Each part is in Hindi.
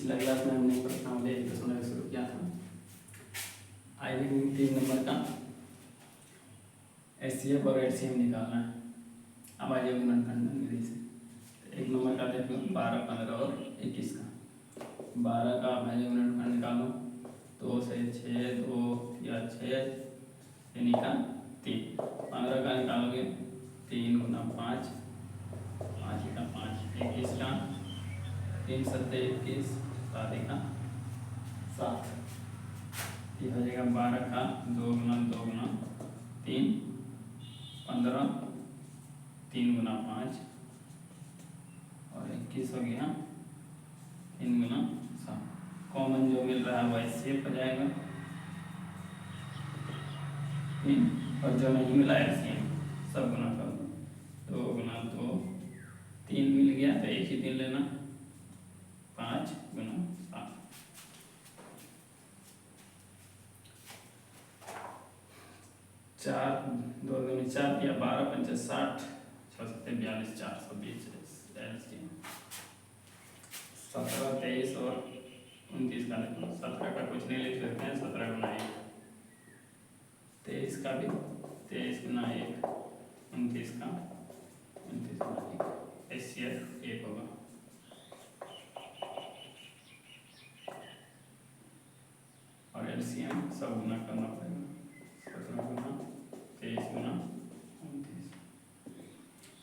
पिछला क्लास में हमने प्रश्नावली 1.1 शुरू किया था। आई थिंक 3 नंबर का एचसीएफ और एलसीएम निकालना है अभाज्य गुणनखंड विधि से। 1 नंबर का देख लो 12, 15 और 21 का। 12 का अभाज्य गुणनखंड निकालो, 2 से 6, 2 या 6 यानी का 3। 15 का निकालोगे 3 गुना 5, 5 का 5। 21 का 3 सत्ते 21, 7 का 7। ये हो जाएगा 12 का 2 गुना 2 गुना 3, 15, 3 गुना 5 और 21 हो गया 3 गुना 7। कॉमन जो मिल रहा है वह एचसीएफ हो जाएगा, और जो नहीं मिला एलसीएम सब गुना कर दो। 2 गुना 2, 3 मिल गया तो एक ही दिन लेना, 5 गुना 7। 4 2 दूनी 4 या 12 पंचे 60, 6 सत्ते 42, 420 एलसीएम। 17, 23 और 29 का देखो। 17 का कुछ नहीं लिख सकते हैं, 17 गुना 1। 23 का भी 23 गुना 1, 29 का 29 गुना 1। एचसीएफ 1 होगा। और एलसीएम सब गुना करना पड़ेगा। 17 गुना 23 गुना 29,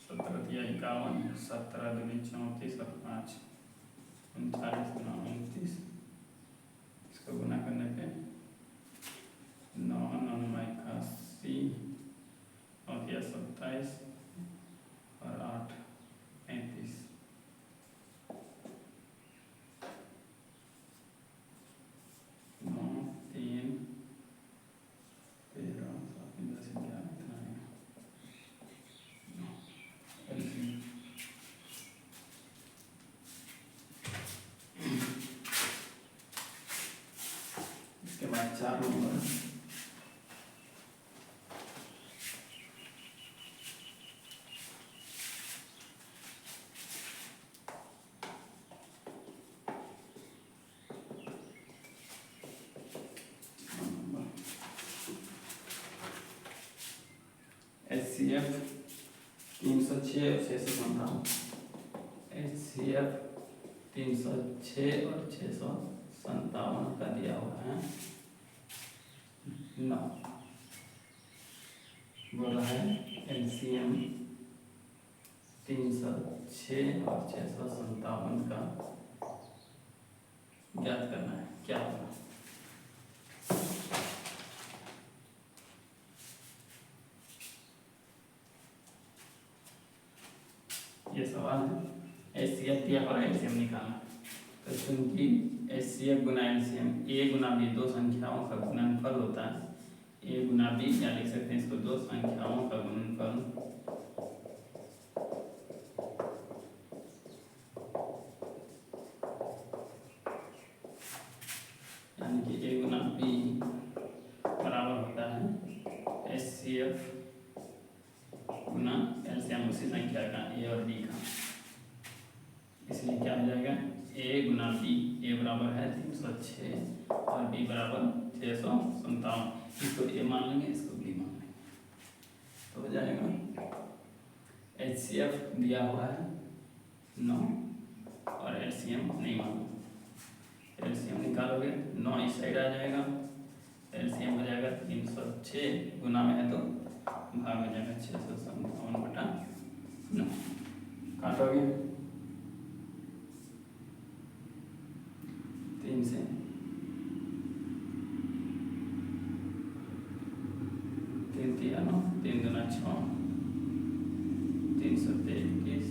17 या 51, 17 दूनी 34 और 5 39 गुना 29। इसको गुना करने पे 9 9 81 और या 27 और 8 35। 9 3 13 7 10 11 इतना आएगा। इसके बाद 4 नंबर एचसीएफ 306 और 657। एचसीएफ 306 और 657 का दिया हुआ है 9। बोल रहा है एलसीएम 306 और 657 का ज्ञात करना है। क्या होगा? ये सवाल है। एचसीएफ दिया और एलसीएम निकालना। तो चूंकि एचसीएफ गुना एलसीएम ए गुना बी दो संख्याओं का गुणनफल होता है। ए गुना बी या लिख सकते हैं इसको दो संख्याओं का गुणनफल, यानी कि ए गुना बी बराबर होता है एचसीएफ गुना एलसीएम उसी संख्या का ए और बी का। इसलिए क्या हो जाएगा? ए गुना बी, ए बराबर है 306 और बी बराबर 657। इसको ए मान लेंगे, इसको बी मान लेंगे तो हो जाएगा एचसीएफ दिया हुआ है 9 और एलसीएम नहीं मालूम। एलसीएम निकालोगे 9 इस साइड आ जाएगा, एलसीएम हो जाएगा 306 गुना में है तो भाग हो जाएगा 657 बटा 9। काटोगे 3 से 3 3 9, 3 दूना 6, 3 सत्ते 21,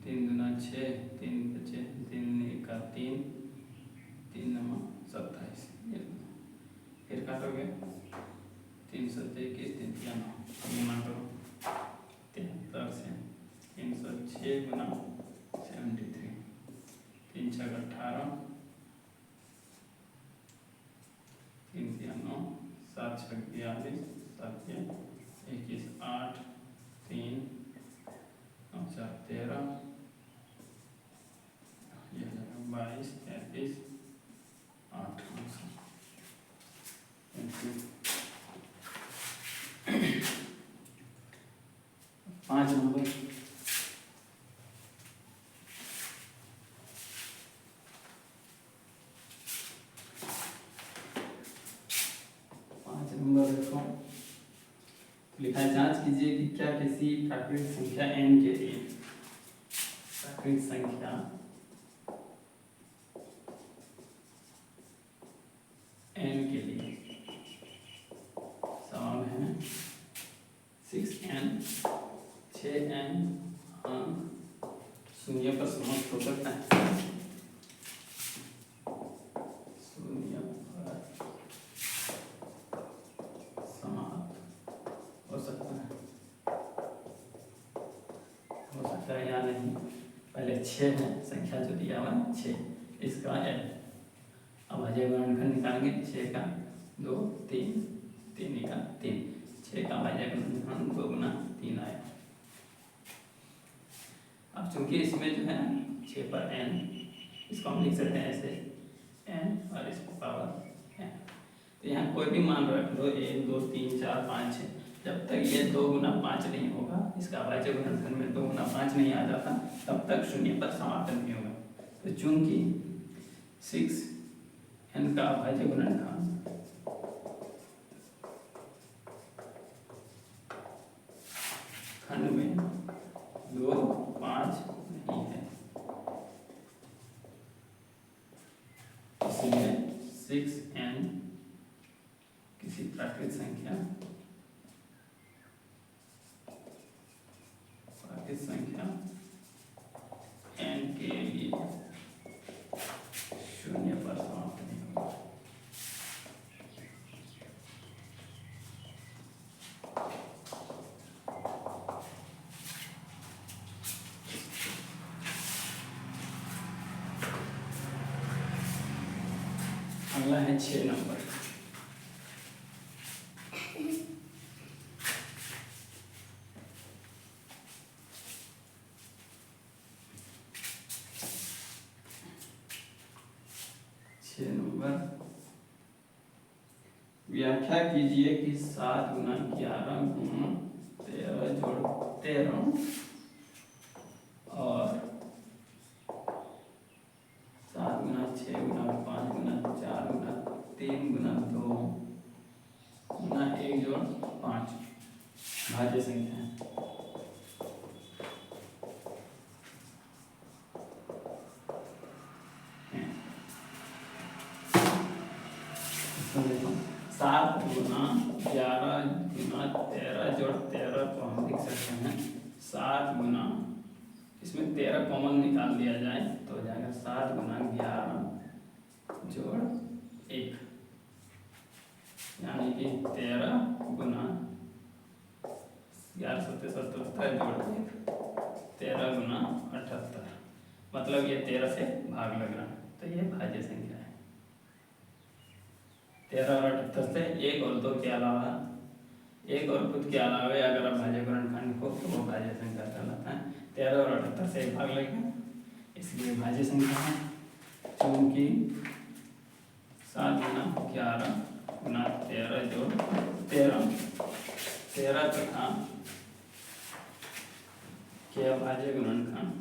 3 दूना 6, 3 बचे 3 का 3, 3 9 27। फिर काटोगे 3 सत्ते 21, 3 3 9, गुना करो 73 से 306 गुना 73, 3 6 18, 3 3 9, 7 6 42, 7 21, 8 3 9 4 13, ये हो जाएगा 22, 33, 8। 5 नंबर, देखो लिखा है, जांच कीजिए कि क्या किसी प्राकृतिक संख्या n के लिए प्राकृतिक संख्या n के लिए सवाल है 6n 6n अंक शून्य पर समाप्त हो सकता है। शून्य पर समाप्त हो सकता है या नहीं। पहले 6 है संख्या जो दिया हुआ है 6, इसका n। अब अजय गुणनखंड निकालेंगे 6 का 2 3 3 का 3, 6 का अजय गुणनखंड 2 गुना 3 आया। अब चूंकि इसमें जो है 6 पर n, इसको हम लिख सकते हैं ऐसे n और इसको पावर n। तो यहाँ कोई भी मान रख लो 1 2 3 4 5 6, जब तक ये 2 गुना 5 नहीं होगा, इसका अभाज्य गुणनखंड में 2 गुना 5 नहीं आ जाता, तब तक शून्य पर समाप्त नहीं होगा। तो चूंकि 6n का अभाज्य गुणनखंड खंड में 2 5 नहीं है, इसलिए 6n किसी प्राकृतिक संख्या n के लिए शून्य पर समाप्त नहीं होगा। अगला है 6 नंबर। व्याख्या कीजिए कि 7 गुना 11 गुना 13 जोड़ 13 और 7 गुना 6 गुना 5 गुना 4 गुना 3 गुना 2 गुना 1 जोड़ 5 भाज्य संख्या है। देखो 7 गुना 11 गुना 13 जोड़ 13 को हम लिख सकते हैं 7 गुना, इसमें 13 कॉमन निकाल दिया जाए तो हो जाएगा 7 गुना 11 जोड़ 1, यानी कि 13 गुना 11 7 77 जोड़ 1 13 गुना 78, मतलब ये 13 से भाग लग रहा है, तो ये भाज्य संख्या है। 13 और 78 से 1 और 2 के अलावा, 1 और खुद के अलावा अगर आप भाज्य गुणनखंड को तो वो भाज्य संख्या कहलाता है। 13 और 78 से 1 भाग लगेगा, इसलिए भाज्य संख्या है। क्योंकि 7 गुना 11 गुना 13 जोड़ 13 तथा के अभाज्य गुणनखंड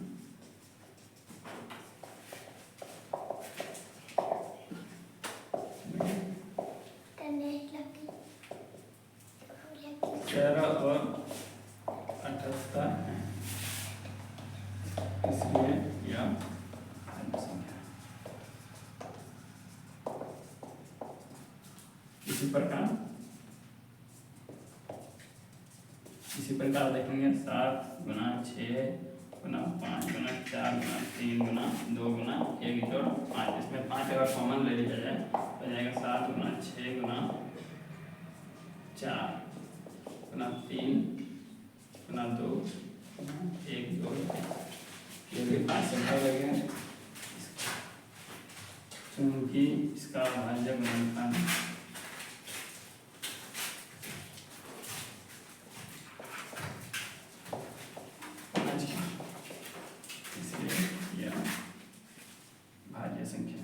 और 78 है, इसलिए यह भाज्य संख्या। इसी प्रकार देखेंगे 7 गुना 6 गुना 5 गुना 4 गुना 3 गुना 2 गुना 1 जोड़ 5, इसमें 5 अगर कॉमन ले लिया जाए तो जाएगा 7 गुना 6 गुना 4 गुना 3 गुना 2 गुना 1 जोड़ 1, ये भी 5 से भाग लगेगा, क्योंकि इसका भाज्य गुणनखंड संख्या।